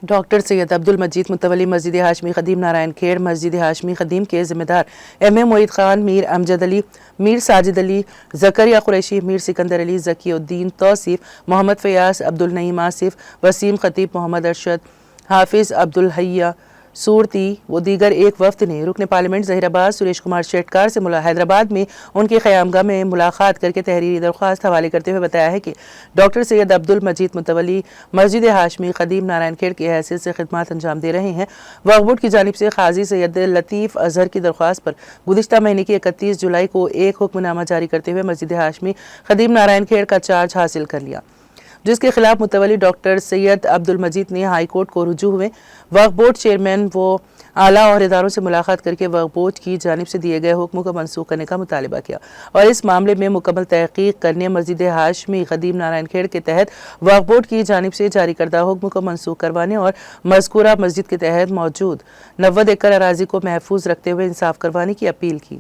Doctor سید عبد المجید متولی مسجد ہاشمی خدیم نارائن کھیڑ مسجد ہاشمی خدیم کے ذمہ دار ایم معید خان، میر امجد علی، میر ساجد علی، زکریا قریشی، میر سکندر علی، ذکی الدین توصیف، محمد فیاض، عبدالنعیم آصف، وسیم خطیب، محمد ارشد، حافظ عبدالحی صورتی و دیگر ایک وفد نے رکن پارلیمنٹ ظہیر آباد سریش کمار شیٹکار سے حیدرآباد میں ان کی قیامگاہ میں ملاقات کر کے تحریری درخواست حوالے کرتے ہوئے بتایا ہے کہ ڈاکٹر سید عبد المجید متولی مسجد ہاشمی خدیم نارائن کھیڑ کی حیثیت سے خدمات انجام دے رہے ہیں۔ وقف بورڈ کی جانب سے قاضی سید لطیف اظہر کی درخواست پر گزشتہ مہینے کی 31 جولائی کو ایک حکم نامہ جاری کرتے ہوئے مسجد ہاشمی خدیم نارائن کھیڑ کا چارج حاصل کر لیا، جس کے خلاف متولی ڈاکٹر سید عبد المجید نے ہائی کورٹ کو رجوع ہوئے وقف بورڈ چیئرمین و اعلیٰ عہدیداروں سے ملاقات کر کے وقف بورڈ کی جانب سے دیے گئے حکم کو منسوخ کرنے کا مطالبہ کیا اور اس معاملے میں مکمل تحقیق کرنے مسجد ہاشمی خدیم نارائن کھیڑ کے تحت وقف بورڈ کی جانب سے جاری کردہ حکم کو منسوخ کروانے اور مذکورہ مسجد کے تحت موجود 90 ایکڑ اراضی کو محفوظ رکھتے ہوئے انصاف کروانے کی اپیل کی۔